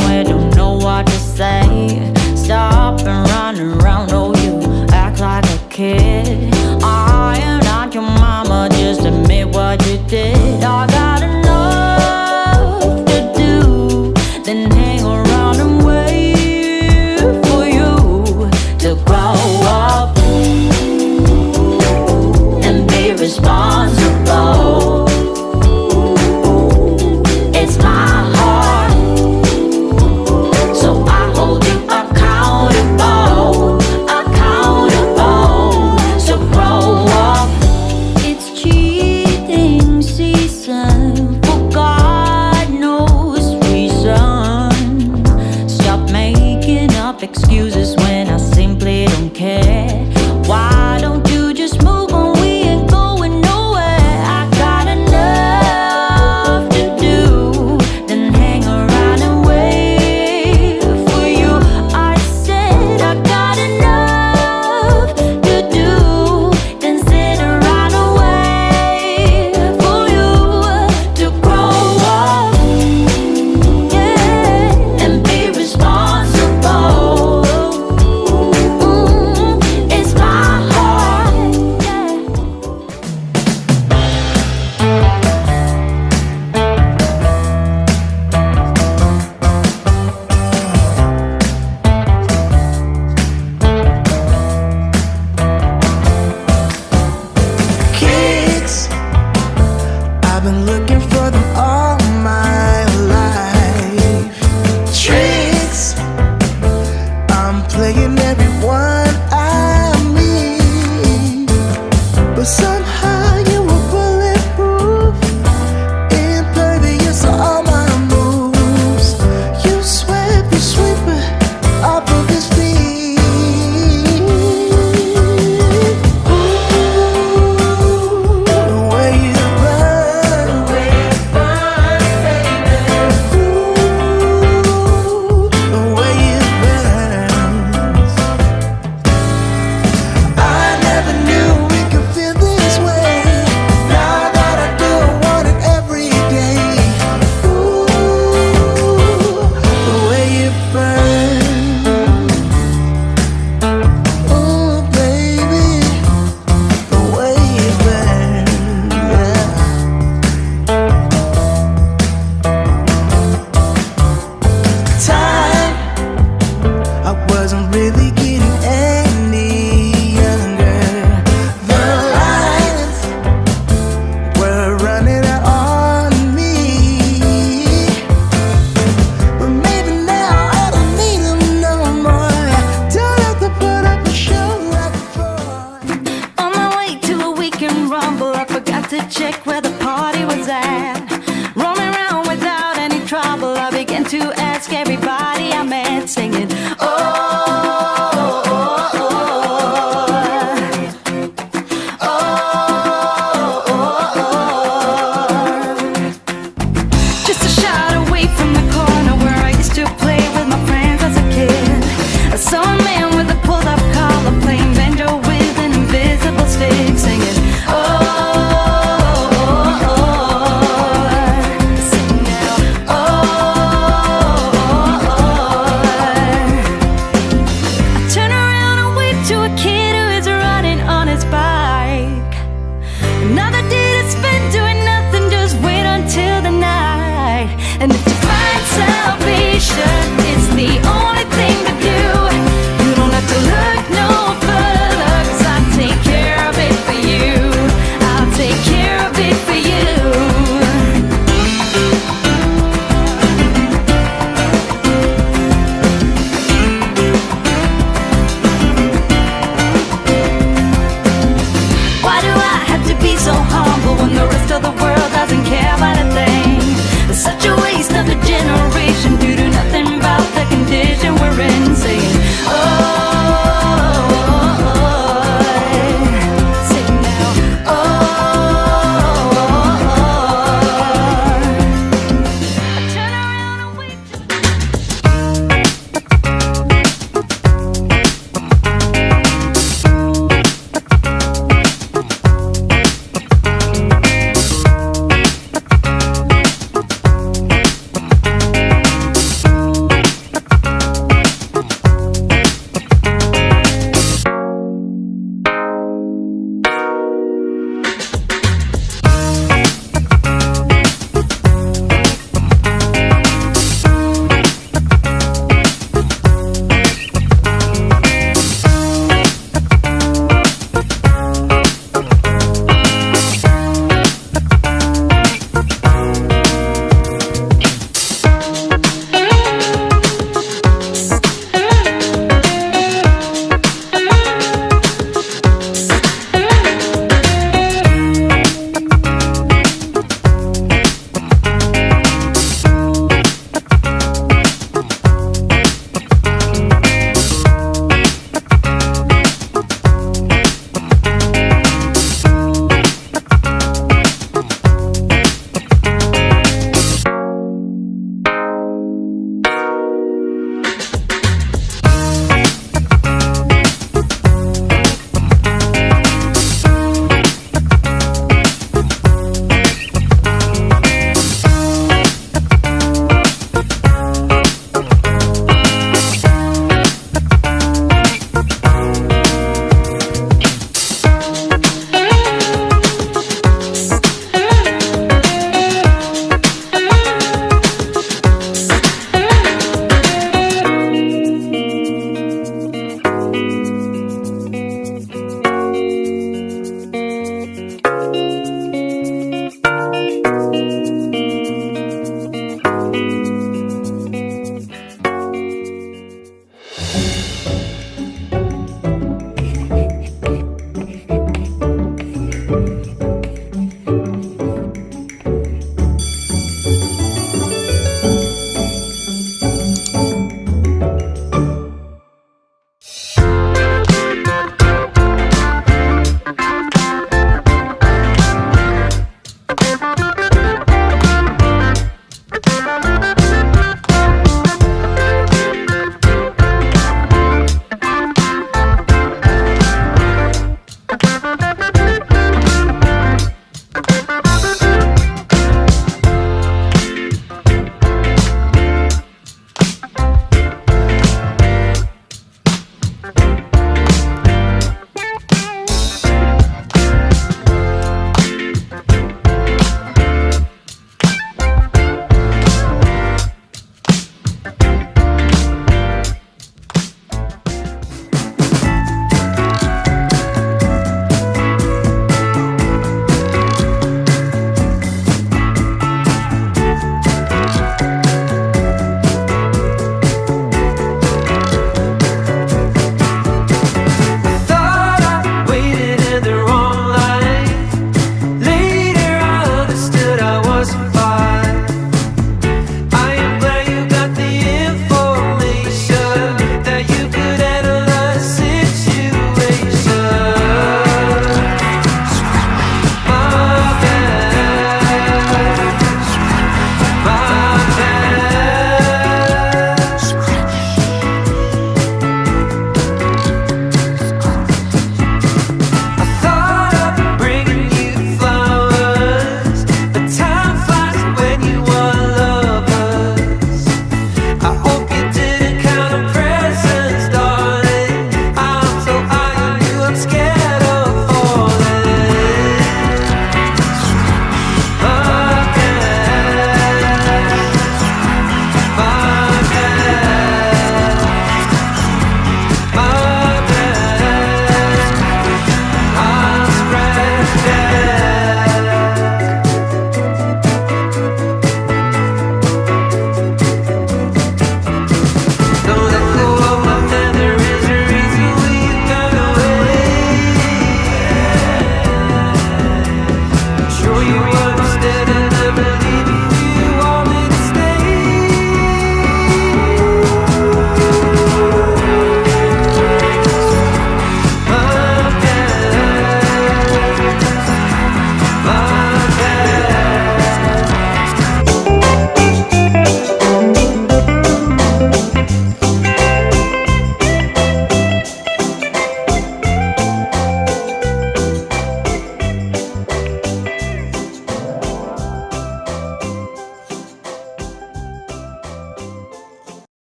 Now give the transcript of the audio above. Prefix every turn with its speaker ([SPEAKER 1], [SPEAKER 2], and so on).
[SPEAKER 1] somewhere, don't know what to say. Stop and run around, oh you act like a kid. I am not your mama, just admit what you did. I got enough to do, then hang around and wait for you to grow up and be responsible. It's my heart, so I hold you accountable, accountable. So grow up. It's cheating season for God knows reason. Stop making up excuses when I simply don't care. Why don't you just move on? We ain't going nowhere. I got enough to do, then hang around and wait for you. I said I got enough to do, then sit around and wait for you to grow up, yeah, and be responsible. It's my heart, yeah.
[SPEAKER 2] Kids, I've been looking for them all my life. Tricks, I'm playing everyone I meet, but somehow you were bulletproof, impervious to all my moves. You swept the sweeper off of his feet. Ooh, the way you burn, the way you burn, baby. Ooh, the way you burn. I never knew we could feel this way. Now that I do, I want it every day. Ooh, the way you burn. Ooh, baby, the way you burn. Time, I wasn't really getting any younger. The lines were running out on me, but maybe now I don't need them no more. Don't have to put up a show like before.
[SPEAKER 1] On my way to a weekend rumble, I forgot to check where the party was at. Roaming around without any trouble, I began to ask everybody